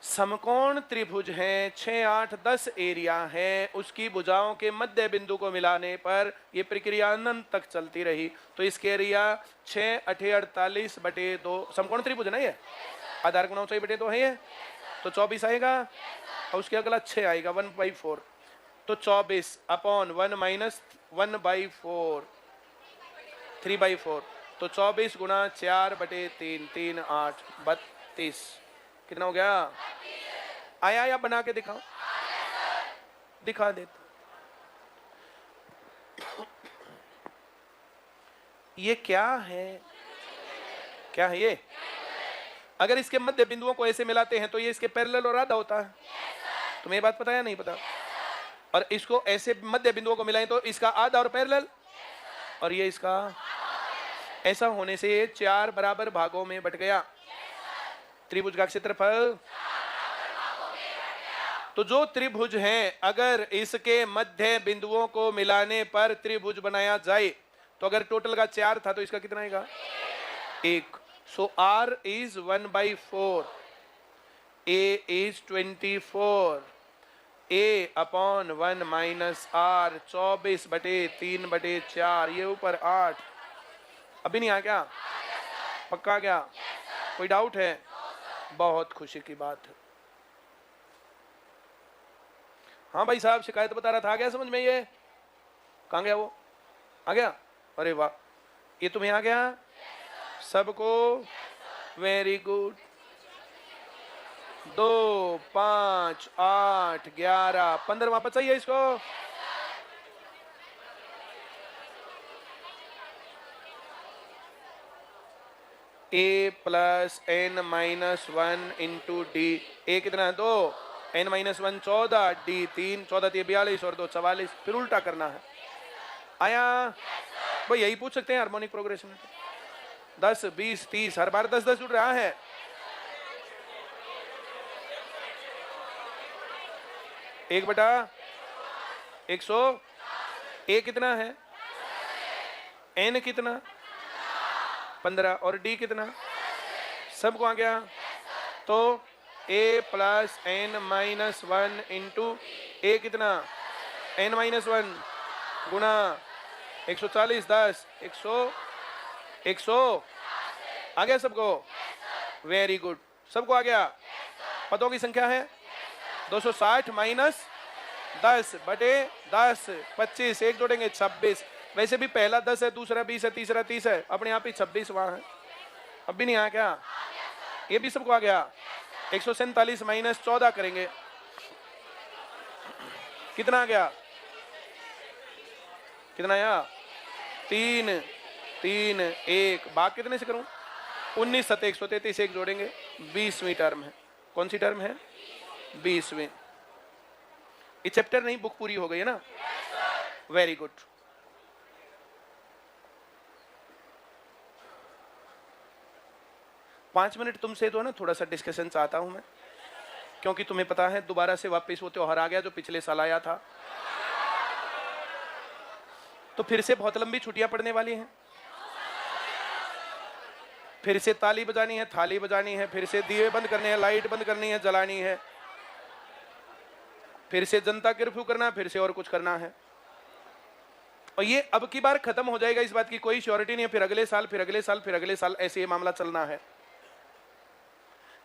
समकोण त्रिभुज है, 6 8 10 एरिया है, उसकी भुजाओं के मध्य बिंदु को मिलाने पर यह प्रक्रिया अनंत तक चलती रही। तो इसके एरिया 6 8 48/2। समकोण त्रिभुज ना ये, आधार गुणा ऊंचाई बटे 2 है ये, तो 24 आएगा। और उसके अगला 6 आएगा, 1/4। तो 24 अपॉन 1 माइनस 1/4, 3/4। तो 24 गुणा 4/3, 3 8 32। कितना हो गया? आया या बना के दिखाओ? दिखा देता। ये क्या है? क्या है ये? अगर इसके मध्य बिंदुओं को ऐसे मिलाते हैं तो ये इसके पैरेलल और आधा होता है। तुम्हें बात पता है या नहीं पता? और इसको ऐसे मध्य बिंदुओं को मिलाएं तो इसका आधा और पैरेलल, और ये इसका। ऐसा होने से 4 बराबर भागों में बट गया। त्रिभुज का क्षेत्रफल, तो जो त्रिभुज है अगर इसके मध्य बिंदुओं को मिलाने पर त्रिभुज बनाया जाए, तो अगर टोटल का 4 था तो इसका कितना आएगा? 1। सो R is 1/4, A is 24, A upon 1 minus R 24/3/4। ये ऊपर 8। अभी नहीं आ क्या? पक्का क्या? कोई डाउट है? बहुत खुशी की बात है। हाँ भाई साहब शिकायत बता रहा था, आ गया समझ में? ये कहाँ गया? वो आ गया? अरे वाह, ये तुम्हें आ गया सबको? Very good. 2 5 8 11 15 वापस चाहिए इसको। a plus N minus 1 into D. A कितना है? 2, n माइनस 1 14, डी 3, 14 3 42 और 2 44। फिर उल्टा करना है। आया भाई? यही पूछ सकते हैं हार्मोनिक प्रोग्रेशन में। 10 20 30 हर बार 10 10 जुड़ रहा है। एक बटा 100। ए कितना है? एन कितना? 15 और डी कितना? सबको आ गया। तो a plus N minus 1 into A कितना? एन माइनस 1 गुना 140 10 100 आ गया सबको? वेरी गुड, सबको आ गया। पदों की संख्या है 260 माइनस 10 बटे 10 25, एक जोड़ेंगे 26। वैसे भी पहला 10 है, दूसरा 20 है, तीसरा 30 है, अपने आप ही 26 वहां है। अब भी नहीं आया क्या? ये भी सबको आ गया। 147 माइनस 14 करेंगे, कितना आ गया? कितना आया? 3 3 1। भाग कितने से करूं? 19 7 133, एक जोड़ेंगे 20वीं टर्म है। कौन सी टर्म है? 20वीं। ये चैप्टर नहीं, बुक पूरी हो गई है ना? Very good. पांच मिनट तुमसे तो है ना थोड़ा सा डिस्कशन चाहता हूं मैं, क्योंकि तुम्हें पता है दोबारा से वापस वो त्योहार आ गया जो पिछले साल आया था। तो फिर से बहुत लंबी छुट्टियां पड़ने वाली हैं। फिर से ताली बजानी है, थाली बजानी है, फिर से दिए बंद करने हैं, लाइट बंद करनी है, जलानी है, फिर से जनता कर्फ्यू करना, फिर से और कुछ करना है। और ये अब की बार खत्म हो जाएगा, इस बात की कोई श्योरिटी नहीं है। फिर अगले साल, फिर अगले साल, फिर अगले साल, ऐसे ये मामला चलना है।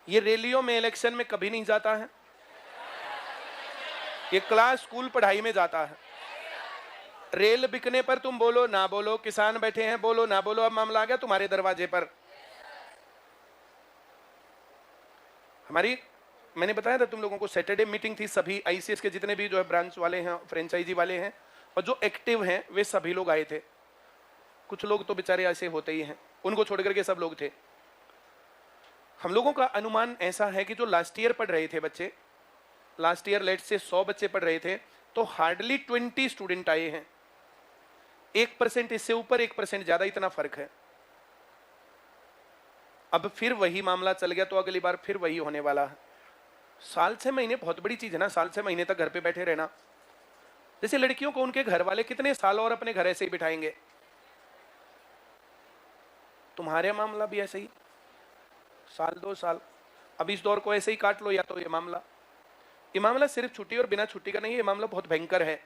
ये रैलियों में, इलेक्शन में कभी नहीं जाता है। ये क्लास स्कूल पढ़ाई में जाता है। रेल बिकने पर तुम बोलो ना बोलो, किसान बैठे हैं बोलो ना बोलो, अब मामला आ गया तुम्हारे दरवाजे पर। हमारी, मैंने बताया था तुम लोगों को, सैटरडे मीटिंग थी। सभी आईसीएस के जितने भी जो है ब्रांच वाले हैं, फ्रेंचाइजी वाले हैं और जो एक्टिव हैं, वे सभी लोग आए थे। कुछ लोग तो बेचारे ऐसे होते ही हैं, उनको छोड़ करके सब लोग थे। हम लोगों का अनुमान ऐसा है कि जो लास्ट ईयर पढ़ रहे थे बच्चे, लास्ट ईयर लेट से 100 बच्चे पढ़ रहे थे, तो हार्डली 20 स्टूडेंट आए हैं। 1% इससे ऊपर, 1% ज्यादा, इतना फर्क है। अब फिर वही मामला चल गया तो अगली बार फिर वही होने वाला है। साल 6 महीने बहुत बड़ी चीज है ना, साल 6 महीने तक घर पे बैठे रहना। जैसे लड़कियों को उनके घर वाले कितने साल और अपने घर ऐसे ही बिठाएंगे, तुम्हारे मामला भी ऐसे ही, साल 2 साल। अब इस दौर को ऐसे ही काट लो। या तो ये मामला सिर्फ छुट्टी और बिना छुट्टी का नहीं है, ये मामला बहुत भयंकर है।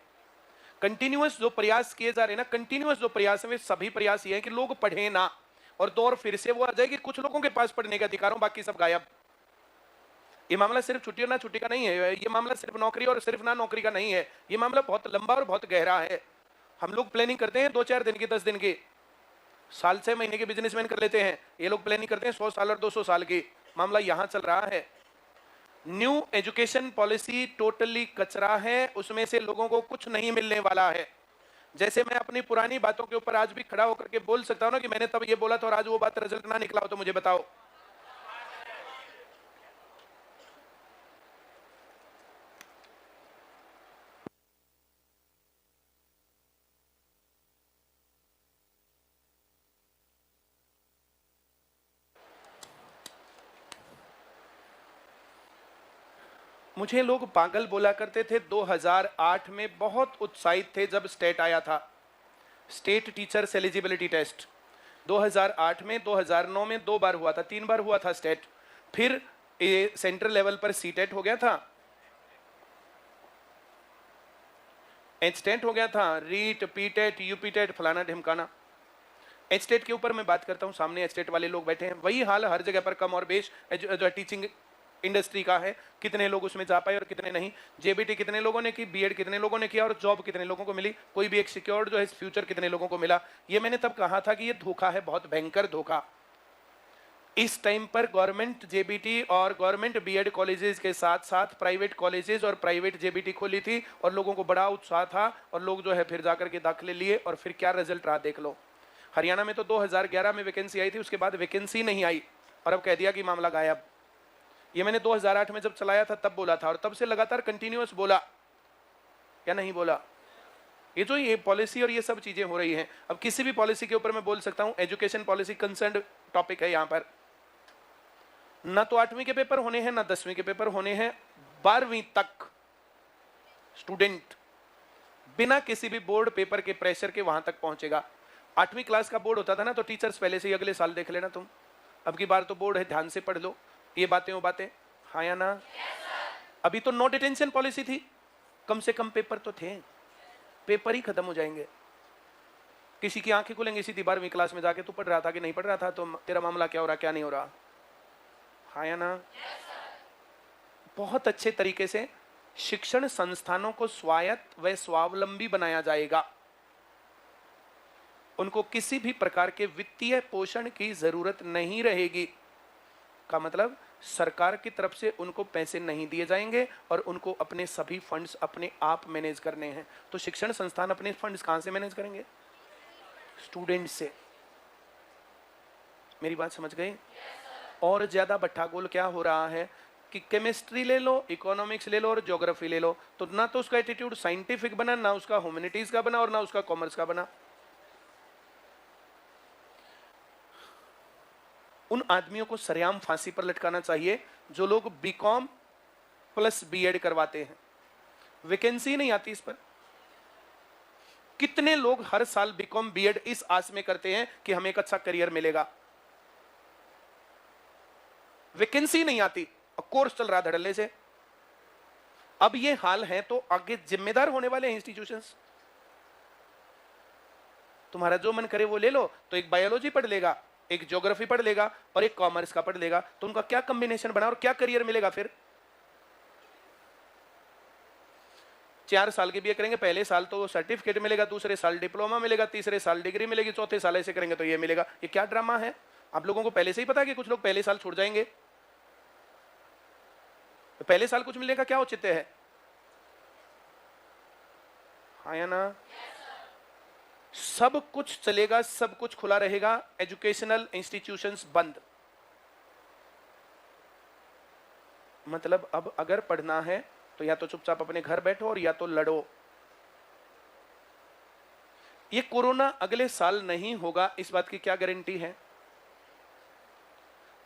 कंटिन्यूअस जो प्रयास किए जा रहे हैं ना, कंटिन्यूअस जो प्रयास है, वे सभी प्रयास ये है कि लोग पढ़े ना, और दौर फिर से वो आ जाए कि कुछ लोगों के पास पढ़ने का अधिकार हो, बाकी सब गायब। ये मामला सिर्फ छुट्टी और ना छुट्टी का नहीं है, ये मामला सिर्फ नौकरी और सिर्फ ना नौकरी का नहीं है। ये मामला बहुत लंबा और बहुत गहरा है। हम लोग प्लानिंग करते हैं 2-4 दिन की, 10 दिन की, साल 6 महीने के बिजनेसमैन कर लेते हैं। ये लोग प्लानिंग करते हैं 100 साल और 200 साल की। मामला यहां चल रहा है। न्यू एजुकेशन पॉलिसी टोटली कचरा है, उसमें से लोगों को कुछ नहीं मिलने वाला है। जैसे मैं अपनी पुरानी बातों के ऊपर आज भी खड़ा होकर के बोल सकता हूं ना कि मैंने तब ये बोला था और आज वो बात रिजल्ट ना निकला हो, तो मुझे बताओ। मुझे लोग पागल बोला करते थे। 2008 में बहुत उत्साहित थे जब स्टेट आया था, स्टेट टीचर्स एलिजिबिलिटी टेस्ट। 2008 में, 2009 में 2 बार हुआ था, 3 बार हुआ था स्टेट। फिर सेंट्रल लेवल पर सीटेट हो गया था, एचटेट हो गया था, रीट, पीटेट, यूपीटेट, फलाना ढिमकाना। एचटेट के ऊपर मैं बात करता हूं, सामने एचटेट वाले लोग बैठे हैं। वही हाल हर जगह पर, कम और बेश जो टीचिंग इंडस्ट्री का है, कितने लोग उसमें जा पाए और कितने नहीं। जेबीटी कितने लोगों ने की, बीएड कितने लोगों ने किया और जॉब कितने लोगों को मिली, कोई भी एक सिक्योर्ड जो है फ्यूचर कितने लोगों को मिला। ये मैंने तब कहा था कि ये धोखा है, बहुत भयंकर धोखा। इस टाइम पर गवर्नमेंट जेबीटी और गवर्नमेंट बीएड कॉलेजेस के साथ साथ प्राइवेट कॉलेजेस और प्राइवेट जेबीटी खोली थी और लोगों को बड़ा उत्साह था और लोग जो है फिर जाकर के दाखिले लिए और फिर क्या रिजल्ट रहा देख लो। हरियाणा में तो 2011 में वैकेंसी आई थी, उसके बाद वैकेंसी नहीं आई और अब कह दिया कि मामला गायब। ये मैंने 2008 में जब चलाया था तब बोला था और तब से लगातार कंटिन्यूअस बोला या नहीं बोला। ये जो ये पॉलिसी और ये सब चीजें हो रही हैं, अब किसी भी पॉलिसी के ऊपर मैं बोल सकता हूं, एजुकेशन पॉलिसी कंसर्न टॉपिक है यहाँ पर। ना तो 8वीं के पेपर होने हैं ना 10वीं के पेपर होने हैं, 12वीं तक स्टूडेंट बिना किसी भी बोर्ड पेपर के प्रेशर के वहां तक पहुंचेगा। 8वीं क्लास का बोर्ड होता था ना तो टीचर्स पहले से ही अगले साल देख लेना तुम, अब की बार तो बोर्ड है, ध्यान से पढ़ लो, ये बातें वो बातें, हाँ या ना। अभी तो नो डिटेंशन पॉलिसी थी, कम से कम पेपर तो थे, पेपर ही खत्म हो जाएंगे। किसी की आंखें खुलेंगी सीधी 12वीं क्लास में जाके, तू पढ़ रहा था कि नहीं पढ़ रहा था, तो तेरा मामला क्या हो रहा क्या नहीं हो रहा, हाँ या ना। बहुत अच्छे तरीके से शिक्षण संस्थानों को स्वायत्त व स्वावलंबी बनाया जाएगा। उनको किसी भी प्रकार के वित्तीय पोषण की जरूरत नहीं रहेगी। का मतलब सरकार की तरफ से उनको पैसे नहीं दिए जाएंगे और उनको अपने सभी फंड्स अपने आप मैनेज करने हैं। तो शिक्षण संस्थान अपने फंड्स कहां से मैनेज करेंगे? स्टूडेंट से। मेरी बात समझ गए? और ज्यादा बट्टागोल क्या हो रहा है कि केमिस्ट्री ले लो, इकोनॉमिक्स ले लो और ज्योग्राफी ले लो, तो ना तो उसका एटीट्यूड साइंटिफिक बना, ना उसका ह्यूमैनिटीज का बना और ना उसका कॉमर्स का बना। उन आदमियों को सरेआम फांसी पर लटकाना चाहिए जो लोग बीकॉम प्लस बीएड करवाते हैं। वैकेंसी नहीं आती इस पर। कितने लोग हर साल बीकॉम बीएड इस आस में करते हैं कि हमें एक अच्छा करियर मिलेगा, वैकेंसी नहीं आती और कोर्स चल रहा धड़ल्ले से। अब ये हाल है तो आगे जिम्मेदार होने वाले इंस्टीट्यूशंस। तुम्हारा जो मन करे वो ले लो, तो एक बायोलॉजी पढ़ लेगा, एक ज्योग्राफी पढ़ लेगा और एक कॉमर्स का पढ़ लेगा, तो उनका क्या कॉम्बिनेशन बना और क्या करियर मिलेगा फिर? 4 साल के बीए करेंगे, पहले साल तो सर्टिफिकेट मिलेगा, दूसरे साल डिप्लोमा मिलेगा, तीसरे साल डिग्री मिलेगी, चौथे साल ऐसे करेंगे तो ये मिलेगा। ये क्या ड्रामा है? आप लोगों को पहले से ही पता है कि कुछ लोग पहले साल छोड़ जाएंगे, तो पहले साल कुछ मिलने का क्या औचित्य है? हाँ या ना? सब कुछ चलेगा, सब कुछ खुला रहेगा, एजुकेशनल इंस्टीट्यूशंस बंद। मतलब अब अगर पढ़ना है तो या तो चुपचाप अपने घर बैठो और या तो लड़ो। ये कोरोना अगले साल नहीं होगा, इस बात की क्या गारंटी है?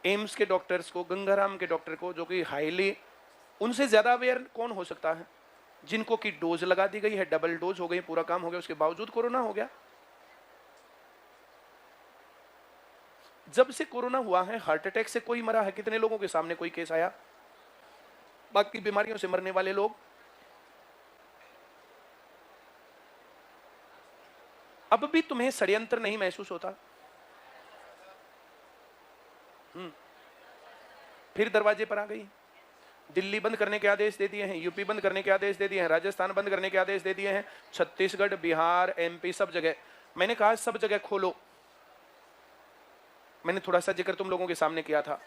एम्स के डॉक्टर्स को, गंगाराम के डॉक्टर को, जो कि हाईली, उनसे ज्यादा अवेयर कौन हो सकता है? जिनको की डोज लगा दी गई है, डबल डोज हो गई, पूरा काम हो गया, उसके बावजूद कोरोना हो गया। जब से कोरोना हुआ है हार्ट अटैक से कोई मरा है? कितने लोगों के सामने कोई केस आया? बाकी बीमारियों से मरने वाले लोग। अब भी तुम्हें षड्यंत्र नहीं महसूस होता? फिर दरवाजे पर आ गई। दिल्ली बंद करने के आदेश दे दिए हैं, यूपी बंद करने के आदेश दे दिए हैं, राजस्थान बंद करने के आदेश दे दिए हैं, छत्तीसगढ़, बिहार, एमपी, सब जगह। मैंने कहा सब जगह खोलो। मैंने थोड़ा सा जिक्र तुम लोगों के सामने किया था।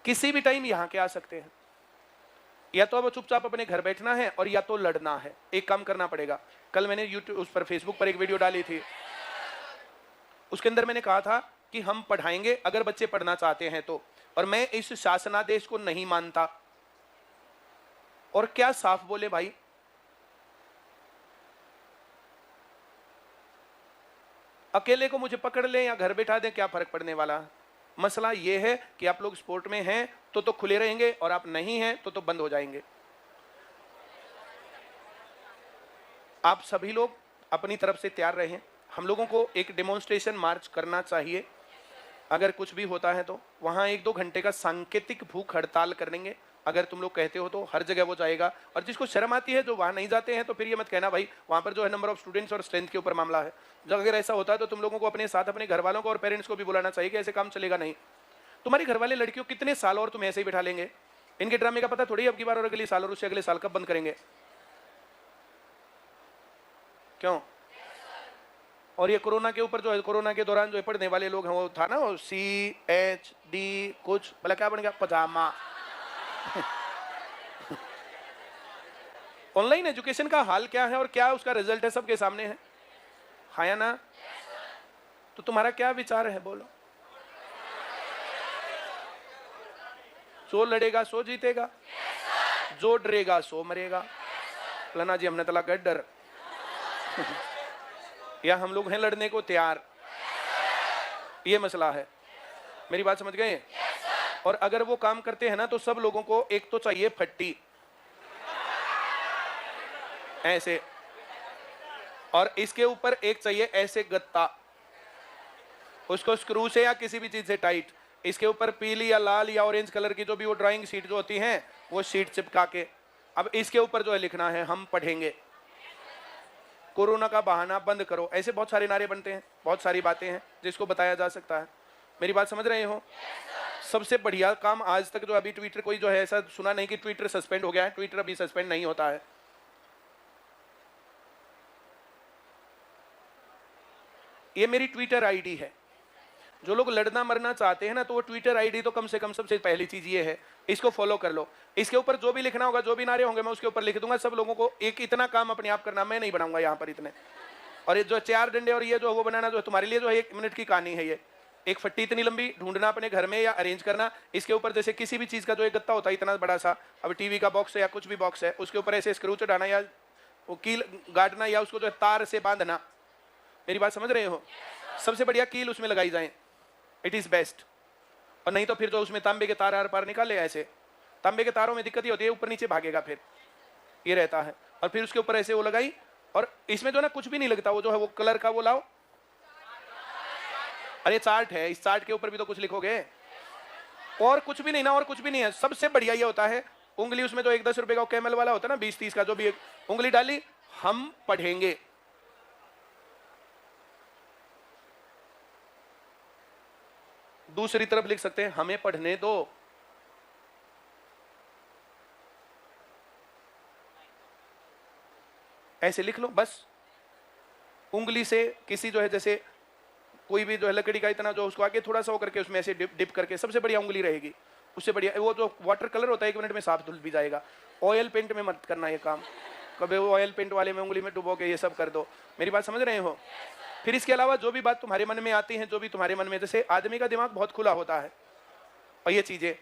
किसी भी टाइम यहां के आ सकते हैं। या तो अब चुपचाप अपने घर बैठना है और या तो लड़ना है। एक काम करना पड़ेगा। कल मैंने यूट्यूब उस पर फेसबुक पर एक वीडियो डाली थी, उसके अंदर मैंने कहा था कि हम पढ़ाएंगे अगर बच्चे पढ़ना चाहते हैं तो, और मैं इस शासनादेश को नहीं मानता। और क्या साफ बोले भाई, अकेले को मुझे पकड़ ले या घर बैठा दें, क्या फर्क पड़ने वाला? मसला यह है कि आप लोग स्पोर्ट में हैं तो खुले रहेंगे और आप नहीं हैं तो बंद हो जाएंगे। आप सभी लोग अपनी तरफ से तैयार रहें। हम लोगों को एक डेमोन्स्ट्रेशन मार्च करना चाहिए। अगर कुछ भी होता है तो वहां 1-2 घंटे का सांकेतिक भूख हड़ताल करेंगे। अगर तुम लोग कहते हो तो हर जगह वो जाएगा। और जिसको शर्म आती है जो वहां नहीं जाते हैं, तो फिर ये मत कहना भाई वहां पर जो है नंबर ऑफ स्टूडेंट्स और स्ट्रेंथ के ऊपर मामला है। जब अगर ऐसा होता है तो तुम लोगों को अपने साथ अपने घर वालों को और पेरेंट्स को भी बुलाना चाहिए कि ऐसे काम चलेगा नहीं। तुम्हारे घर वाले लड़कियों कितने साल और तुम्हें ऐसे ही बैठा लेंगे? इनके ड्रामे का पता थोड़ी अब की बार और अगले साल और उससे अगले साल कब बंद करेंगे? क्यों? और ये कोरोना के ऊपर जो है, कोरोना के दौरान जो पढ़ने वाले लोग हैं वो था ना, वो CHD कुछ भला क्या बन गया, पजामा। ऑनलाइन एजुकेशन का हाल क्या है और क्या उसका रिजल्ट है सबके सामने है, हाँ या ना? तो तुम्हारा क्या विचार है बोलो? जो लड़ेगा सो जीतेगा, जो डरेगा सो मरेगा। फलाना जी हमने तला कर डर या हम लोग हैं लड़ने को तैयार, ये मसला है। मेरी बात समझ गए? और अगर वो काम करते हैं ना तो सब लोगों को एक तो चाहिए फट्टी ऐसे, और इसके ऊपर एक चाहिए ऐसे गत्ता, उसको स्क्रू से या किसी भी चीज से टाइट, इसके ऊपर पीली या लाल या ऑरेंज कलर की जो भी वो ड्राइंग शीट जो होती है वो शीट चिपका के, अब इसके ऊपर जो है लिखना है हम पढ़ेंगे, कोरोना का बहाना बंद करो। ऐसे बहुत सारे नारे बनते हैं, बहुत सारी बातें हैं जिसको बताया जा सकता है। मेरी बात समझ रहे हो? सबसे बढ़िया काम आज तक जो अभी ट्विटर, कोई जो है ऐसा सुना नहीं कि ट्विटर सस्पेंड हो गया है। ट्विटर अभी सस्पेंड नहीं होता है। ये मेरी ट्विटर आईडी है। जो लोग लड़ना मरना चाहते हैं ना तो वो ट्विटर आईडी तो कम से कम सबसे पहली चीज ये है, इसको फॉलो कर लो। इसके ऊपर जो भी लिखना होगा, जो भी नारे होंगे मैं उसके ऊपर लिख दूंगा। सब लोगों को एक इतना काम अपने आप करना, मैं नहीं बनाऊंगा यहाँ पर इतने। और ये जो 4 डंडे और ये जो वो बनाना जो तुम्हारे लिए जो है 1 मिनट की कहानी है। ये एक फट्टी इतनी लंबी ढूंढना अपने घर में या अरेंज करना, इसके ऊपर जैसे किसी भी चीज का जो एक गत्ता होता है इतना बड़ा सा, अब टीवी का बॉक्स है या कुछ भी बॉक्स है, उसके ऊपर ऐसे स्क्रू चढ़ाना या वो कील गाड़ना या उसको जो है तार से बांधना। मेरी बात समझ रहे हो? सबसे बढ़िया कील उसमें लगाई जाए, इट इज बेस्ट। और नहीं तो फिर जो उसमें तांबे के तार आर पार निकाले, ऐसे तांबे के तारों में दिक्कत ही होती है, ऊपर नीचे भागेगा फिर ये रहता है। और फिर उसके ऊपर ऐसे वो लगाई, और इसमें जो ना कुछ भी नहीं लगता, वो जो है वो कलर का वो लाओ, अरे चार्ट है, इस चार्ट के ऊपर भी तो कुछ लिखोगे, और कुछ भी नहीं ना, और कुछ भी नहीं है। सबसे बढ़िया ये होता है उंगली, उसमें जो 1-10 रुपए का कैमल वाला होता है ना, 20-30 का, जो भी उंगली डाली हम पढ़ेंगे। दूसरी तरफ लिख सकते हैं हमें पढ़ने दो। ऐसे लिख लो बस, उंगली से किसी जो है, जैसे कोई भी जो है लकड़ी का इतना जो उसको आगे थोड़ा सा होकर के उसमें ऐसे डिप करके, सबसे बढ़िया उंगली रहेगी। उससे बढ़िया वो जो वाटर कलर होता है 1 मिनट में साफ धुल भी जाएगा। ऑयल पेंट में मत करना ये काम, कभी वो ऑयल पेंट वाले में उंगली में डुबो के ये सब कर दो। मेरी बात समझ रहे हो? फिर इसके अलावा जो भी बात तुम्हारे मन में आती है, जो भी तुम्हारे मन में, जैसे आदमी का दिमाग बहुत खुला होता है, और ये चीजें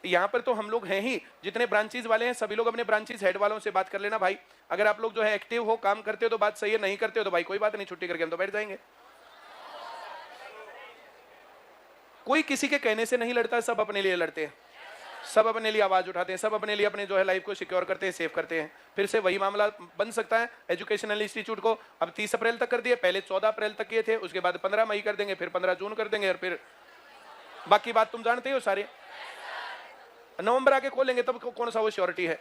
यहाँ पर तो हम लोग हैं ही, जितने ब्रांचेज वाले हैं सभी लोग अपने ब्रांचेज हेड वालों से बात कर लेना भाई। अगर आप लोग जो है एक्टिव हो, काम करते हो तो बात सही है, नहीं करते हो तो भाई कोई बात नहीं, छुट्टी करके हम तो बैठ जाएंगे। कोई किसी के कहने से नहीं लड़ता, सब अपने लिए लड़ते हैं, सब अपने लिए आवाज उठाते हैं, सब अपने लिए अपने जो है लाइफ को सिक्योर करते हैं, सेव करते हैं। फिर से वही मामला बन सकता है एजुकेशनल इंस्टीट्यूट को अब 30 अप्रैल तक कर दिए, पहले 14 अप्रैल तक किए थे, उसके बाद 15 मई कर देंगे, फिर 15 जून कर देंगे, और फिर बाकी बात तुम जानते हो सारे। नवंबर आके खोलेंगे तब कौन सा वो श्योरिटी है।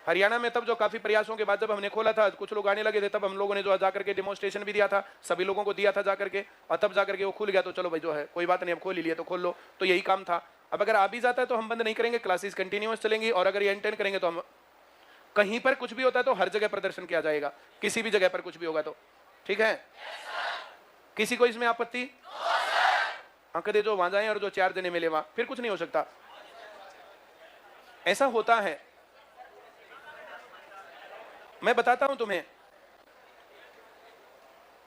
हरियाणा में तब जो काफी प्रयासों के बाद जब हमने खोला था, कुछ लोग आने लगे थे, तब हम लोगों ने जो जाकर के डेमोन्स्ट्रेशन भी दिया था, सभी लोगों को दिया था जाकर के, और तब जाकर के वो खुल गया। तो चलो भाई जो है कोई बात नहीं, अब खोल ही लिया तो खोल लो, तो यही काम था। अब अगर आ भी जाता है तो हम बंद नहीं करेंगे, क्लासेस कंटिन्यूअस चलेंगी, और अगर ये एंटेन करेंगे तो हम कहीं पर कुछ भी होता है तो हर जगह प्रदर्शन किया जाएगा, किसी भी जगह पर कुछ भी होगा तो। ठीक है? किसी को इसमें आपत्ति? हाँ, कदे जो वहां जाए और जो 4 जने मिले वहां, फिर कुछ नहीं हो सकता। ऐसा होता है, मैं बताता हूं तुम्हें।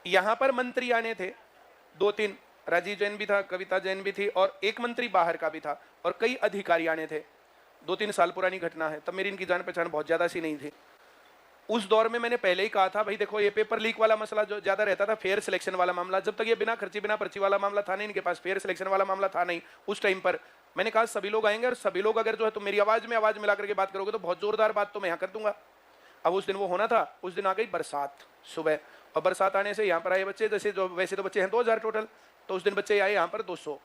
यहां पर मंत्री आने थे 2-3, राजीव जैन भी था, कविता जैन भी थी, और एक मंत्री बाहर का भी था, और कई अधिकारी आने थे। 2-3 साल पुरानी घटना है, तब मेरी इनकी जान पहचान बहुत ज्यादा सी नहीं थी। उस दौर में मैंने पहले ही कहा था भाई देखो, ये पेपर लीक वाला मसला जो ज्यादा रहता था, फेयर सिलेक्शन वाला मामला, जब तक ये बिना खर्ची बिना पर्ची वाला मामला था नहीं, इनके पास फेयर सिलेक्शन वाला मामला था नहीं उस टाइम पर। मैंने कहा सभी लोग आएंगे, और सभी लोग अगर जो है तुम मेरी आवाज में आवाज मिला करके बात करोगे तो बहुत जोरदार बात तो मैं यहाँ कर दूंगा। अब उस दिन वो होना था, उस दिन आ गई बरसात सुबह, और बरसात आने से यहाँ पर आए बच्चे, जैसे जो वैसे तो बच्चे हैं 2000 टोटल, तो उस दिन बच्चे आए यहाँ पर 200।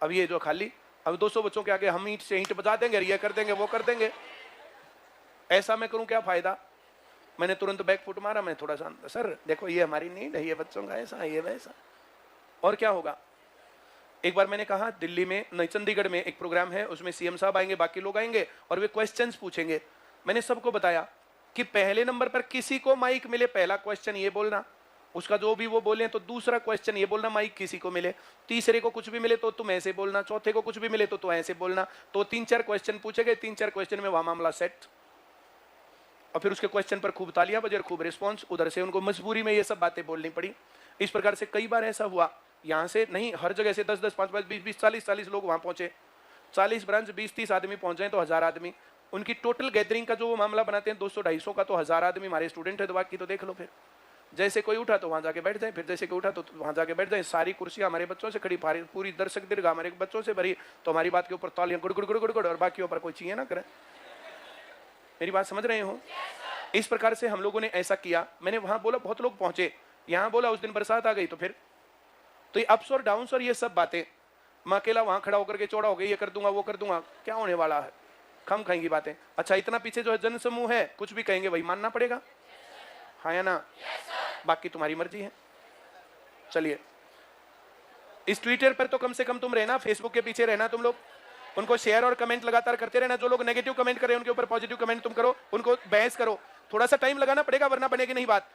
अब ये जो खाली, अब 200 बच्चों के आगे हम ईंट से ईंट बजा देंगे, ये कर देंगे वो कर देंगे। ऐसा मैं करूं क्या फायदा? मैंने तुरंत बैक फुट मारा, मैं थोड़ा सा, सर देखो ये हमारी नीड है, ये बच्चों का ऐसा, ये वैसा, और क्या होगा। एक बार मैंने कहा दिल्ली में नहीं चंडीगढ़ में एक प्रोग्राम है, उसमें सीएम साहब आएंगे, बाकी लोग आएंगे और वे क्वेश्चंस पूछेंगे। मैंने सबको बताया कि पहले नंबर पर किसी को माइक मिले पहला क्वेश्चन ये बोलना, उसका जो भी वो बोले तो दूसरा क्वेश्चन ये बोलना माइक किसी को मिले, तीसरे को कुछ भी मिले तो तुम ऐसे बोलना, चौथे को कुछ भी मिले तो तुम ऐसे बोलना। तो 3-4 क्वेश्चन पूछे गए, 3-4 क्वेश्चन में वहां मामला सेट। और फिर उसके क्वेश्चन पर खूब तालियां बजे और खूब रिस्पॉन्स। उधर से उनको मजबूरी में ये सब बातें बोलनी पड़ी। इस प्रकार से कई बार ऐसा हुआ, यहाँ से नहीं हर जगह से 10-10, 5-5, 20-20, 40-40 लोग वहां पहुंचे। 40 ब्रांच 20-30 आदमी पहुंचे तो 1000 आदमी। उनकी टोटल गैदरिंग का जो वो मामला बनाते हैं 200-250 का, तो 1000 आदमी हमारे स्टूडेंट है, तो बाकी तो देख लो। फिर जैसे कोई उठा तो वहां जाके बैठ जाए, फिर जैसे कोई उठा तो वहां जाके बैठ जाए। सारी कुर्सियां हमारे बच्चों से खड़ी, पूरी दर्शक दीर्घा हमारे बच्चों से भरी, तो हमारी बात के ऊपर तालियां गुड़ गुड़ गुड़ गुड़ गुड़ और बाकी ऊपर कोई चाहिए ना करे। मेरी बात समझ रहे हो? इस प्रकार से हम लोगों ने ऐसा किया। मैंने वहां बोला बहुत लोग पहुंचे, यहाँ बोला उस दिन बरसात आ गई, तो फिर तो ये अप्स और डाउन्स और ये सब बातें, मैं अकेला वहां खड़ा होकर के चौड़ा हो गई, ये कर दूंगा वो कर दूंगा, क्या होने वाला है? खम खाएंगी बातें। अच्छा इतना पीछे जो है जन समूह है, कुछ भी कहेंगे वही मानना पड़ेगा, हाँ या ना? बाकी तुम्हारी मर्जी है। चलिए इस ट्विटर पर तो कम से कम तुम रहना, फेसबुक के पीछे रहना तुम लोग, उनको शेयर और कमेंट लगातार करते रहना। जो लोग नेगेटिव कमेंट कर रहे हैं उनके ऊपर पॉजिटिव कमेंट तुम करो, उनको बहस करो। थोड़ा सा टाइम लगाना पड़ेगा वरना बनेगी नहीं बात।